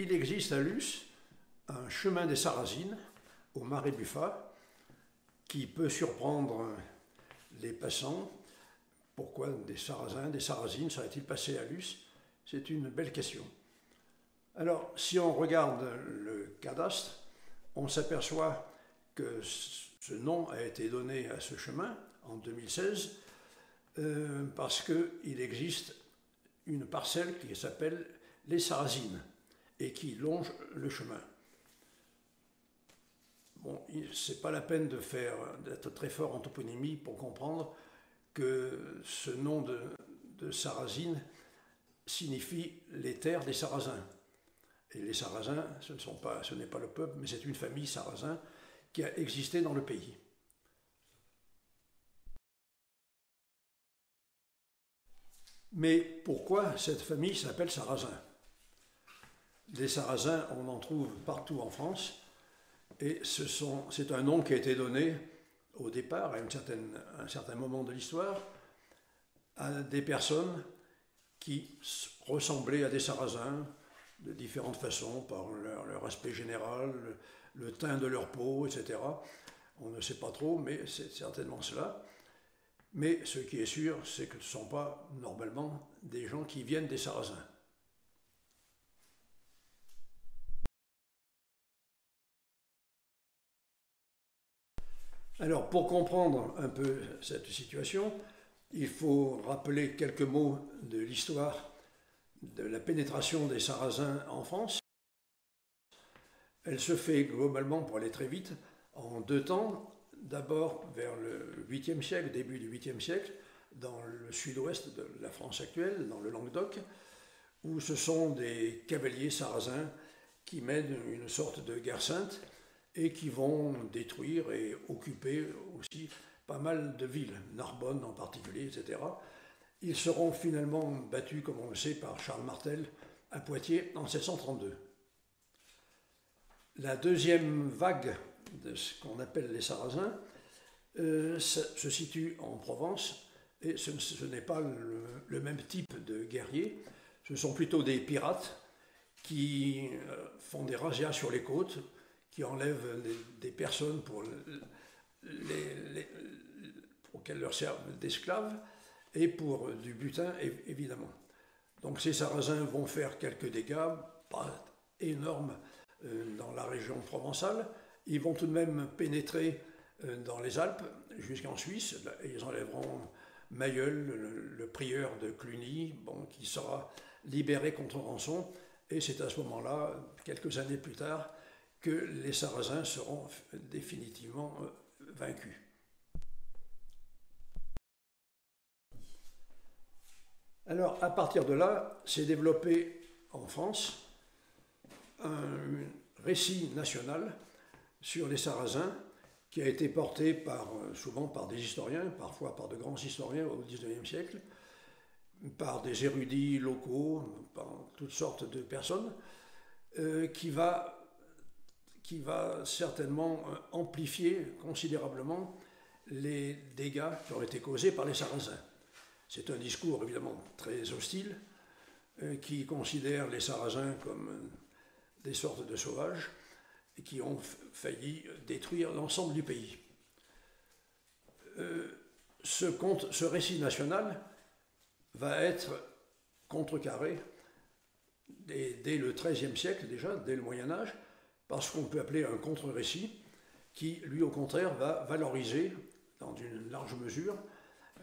Il existe à Luce un chemin des Sarrasines, au Marais Buffat, qui peut surprendre les passants. Pourquoi des Sarrasins, des Sarrasines seraient-ils passés à Luce? C'est une belle question. Alors, si on regarde le cadastre, on s'aperçoit que ce nom a été donné à ce chemin en 2016 parce qu'il existe une parcelle qui s'appelle les Sarrasines et qui longe le chemin. Bon, c'est pas la peine d'être très fort en toponymie pour comprendre que ce nom de Sarrasine signifie les terres des Sarrasins. Et les Sarrasins, ce n'est pas le peuple, mais c'est une famille sarrasin qui a existé dans le pays. Mais pourquoi cette famille s'appelle Sarrasin? Les Sarrasins, on en trouve partout en France, et c'est un nom qui a été donné au départ, à un certain moment de l'histoire, à des personnes qui ressemblaient à des Sarrasins de différentes façons, par leur aspect général, le teint de leur peau, etc. On ne sait pas trop, mais c'est certainement cela. Mais ce qui est sûr, c'est que ce ne sont pas normalement des gens qui viennent des Sarrasins. Alors, pour comprendre un peu cette situation, il faut rappeler quelques mots de l'histoire de la pénétration des Sarrasins en France. Elle se fait globalement, pour aller très vite, en deux temps. D'abord vers le 8e siècle, début du 8e siècle, dans le sud-ouest de la France actuelle, dans le Languedoc, où ce sont des cavaliers sarrasins qui mènent une sorte de guerre sainte et qui vont détruire et occuper aussi pas mal de villes, Narbonne en particulier, etc. Ils seront finalement battus, comme on le sait, par Charles Martel à Poitiers en 732. La deuxième vague de ce qu'on appelle les Sarrasins se situe en Provence, et ce n'est pas le même type de guerriers, ce sont plutôt des pirates qui font des razzias sur les côtes, qui enlèvent des personnes pour qu'elles leur servent d'esclaves, et pour du butin, évidemment. Donc ces Sarrasins vont faire quelques dégâts, pas énormes, dans la région provençale. Ils vont tout de même pénétrer dans les Alpes jusqu'en Suisse. Ils enlèveront Mayol, le prieur de Cluny, qui sera libéré contre rançon. Et c'est à ce moment-là, quelques années plus tard, que les Sarrasins seront définitivement vaincus. Alors, à partir de là, s'est développé en France un récit national sur les Sarrasins qui a été porté souvent par des historiens, parfois par de grands historiens au XIXe siècle, par des érudits locaux, par toutes sortes de personnes, qui va certainement amplifier considérablement les dégâts qui ont été causés par les Sarrasins. C'est un discours évidemment très hostile, qui considère les Sarrasins comme des sortes de sauvages, et qui ont failli détruire l'ensemble du pays. Ce récit national va être contrecarré dès le XIIIe siècle déjà, dès le Moyen-Âge, par ce qu'on peut appeler un contre-récit, qui, lui, au contraire, va valoriser, dans une large mesure,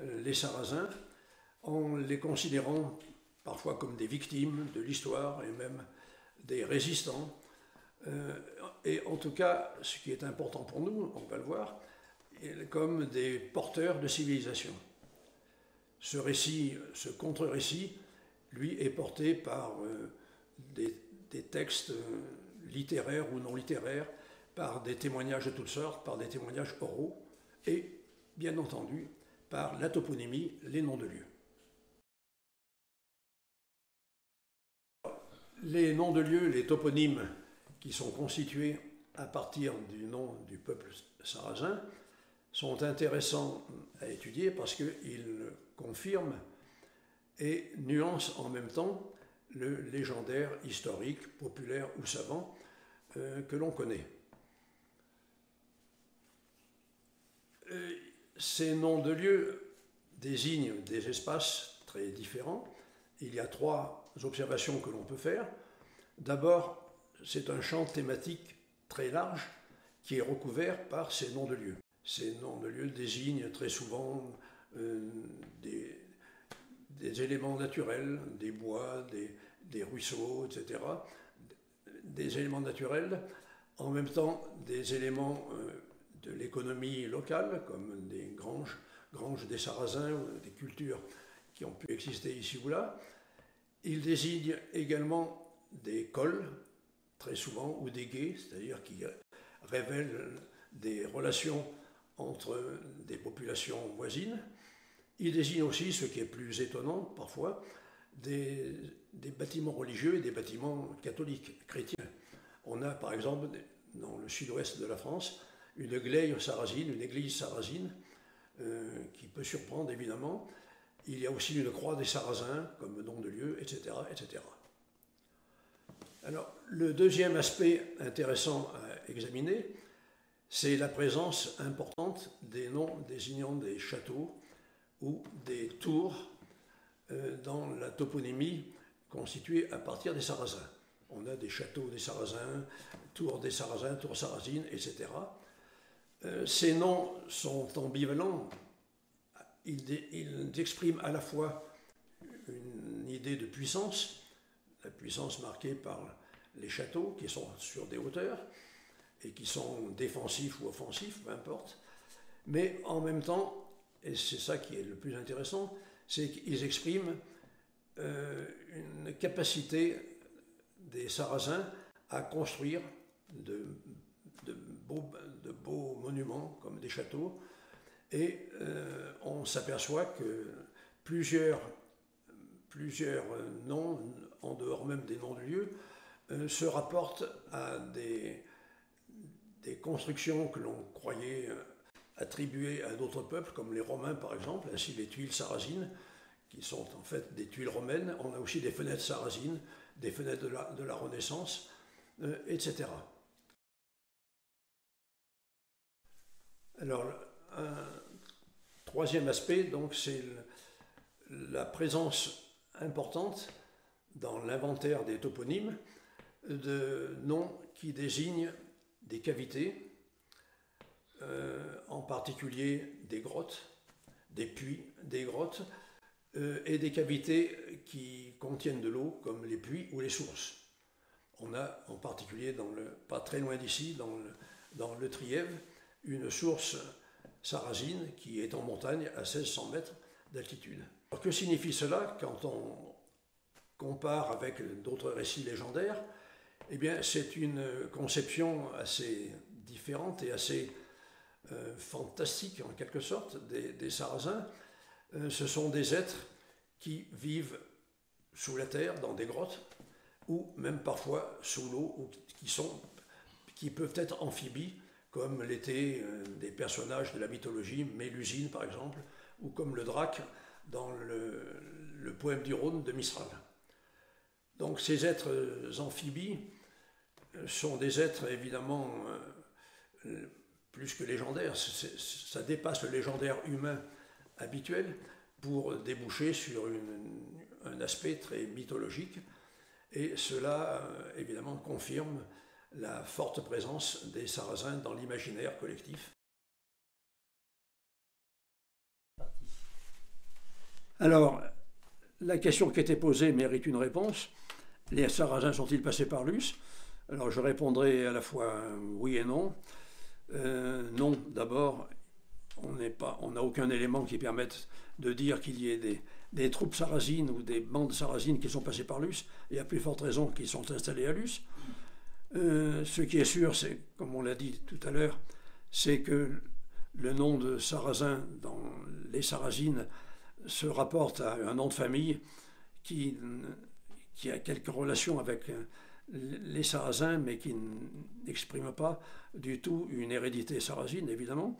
les Sarrasins, en les considérant parfois comme des victimes de l'histoire et même des résistants. Et en tout cas, ce qui est important pour nous, on va le voir, comme des porteurs de civilisation. Ce contre-récit, lui, est porté par des textes littéraires ou non littéraires, par des témoignages de toutes sortes, par des témoignages oraux, et bien entendu par la toponymie, les noms de lieux. Les noms de lieux, les toponymes qui sont constitués à partir du nom du peuple sarrasin sont intéressants à étudier parce qu'ils confirment et nuancent en même temps le légendaire, historique, populaire ou savant que l'on connaît. Ces noms de lieux désignent des espaces très différents. Il y a 3 observations que l'on peut faire. D'abord, c'est un champ thématique très large qui est recouvert par ces noms de lieux. Ces noms de lieux désignent très souvent des éléments naturels, des bois, des ruisseaux, etc. Des éléments naturels, en même temps des éléments de l'économie locale, comme des granges des Sarrasins, ou des cultures qui ont pu exister ici ou là. Il désigne également des cols, très souvent, ou des gués, c'est-à-dire qui révèlent des relations entre des populations voisines. Il désigne aussi, ce qui est plus étonnant parfois, des bâtiments religieux et des bâtiments catholiques, chrétiens. On a par exemple, dans le sud-ouest de la France, une gleille sarrasine, une église sarrasine, qui peut surprendre évidemment. Il y a aussi une croix des Sarrasins comme nom de lieu, etc., etc. Alors, le deuxième aspect intéressant à examiner, c'est la présence importante des noms désignant des châteaux ou des tours dans la toponymie constituée à partir des Sarrasins. On a des châteaux des Sarrasins, tours sarrasines, etc. Ces noms sont ambivalents. Ils expriment à la fois une idée de puissance, la puissance marquée par les châteaux qui sont sur des hauteurs et qui sont défensifs ou offensifs, peu importe, mais en même temps, et c'est ça qui est le plus intéressant, c'est qu'ils expriment une capacité des Sarrasins à construire de beaux monuments comme des châteaux, et on s'aperçoit que plusieurs noms, en dehors même des noms de lieux, se rapportent à des constructions que l'on croyait attribuées à d'autres peuples, comme les Romains par exemple, ainsi les tuiles sarrasines, qui sont en fait des tuiles romaines. On a aussi des fenêtres sarrasines, des fenêtres de la Renaissance, etc. Alors, un troisième aspect, donc, c'est la présence importante dans l'inventaire des toponymes de noms qui désignent des cavités, en particulier des grottes, des puits, des grottes, et des cavités qui contiennent de l'eau, comme les puits ou les sources. On a en particulier, pas très loin d'ici, dans le Trièves, une source sarrasine qui est en montagne à 1600 mètres d'altitude. Alors, que signifie cela quand on compare avec d'autres récits légendaires? Eh bien, c'est une conception assez différente et assez fantastique, en quelque sorte, des Sarrasins. Ce sont des êtres qui vivent sous la terre, dans des grottes, ou même parfois sous l'eau, ou qui peuvent être amphibies, comme l'étaient des personnages de la mythologie, Mélusine par exemple, ou comme le drac dans le poème du Rhône de Mistral. Donc ces êtres amphibies sont des êtres évidemment plus que légendaires. Ça dépasse le légendaire humain habituel pour déboucher sur un aspect très mythologique, et cela évidemment confirme la forte présence des Sarrasins dans l'imaginaire collectif. Alors, la question qui était posée mérite une réponse. Les Sarrasins sont-ils passés par Luce? Alors je répondrai à la fois oui et non. Non, d'abord, on n'a aucun élément qui permette de dire qu'il y ait des troupes sarrasines ou des bandes sarrasines qui sont passées par Luce, et à plus forte raison qu'ils sont installés à Luce. Ce qui est sûr, c'est, comme on l'a dit tout à l'heure, c'est que le nom de Sarrasin dans les Sarrasines se rapporte à un nom de famille qui a quelques relations avec les Sarrasins, mais qui n'exprime pas du tout une hérédité sarrasine, évidemment.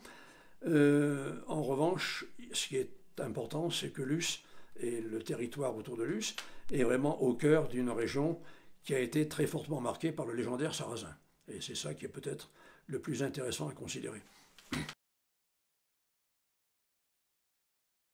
En revanche, ce qui est important, c'est que Luce et le territoire autour de Luce est vraiment au cœur d'une région qui a été très fortement marquée par le légendaire sarrasin. Et c'est ça qui est peut-être le plus intéressant à considérer.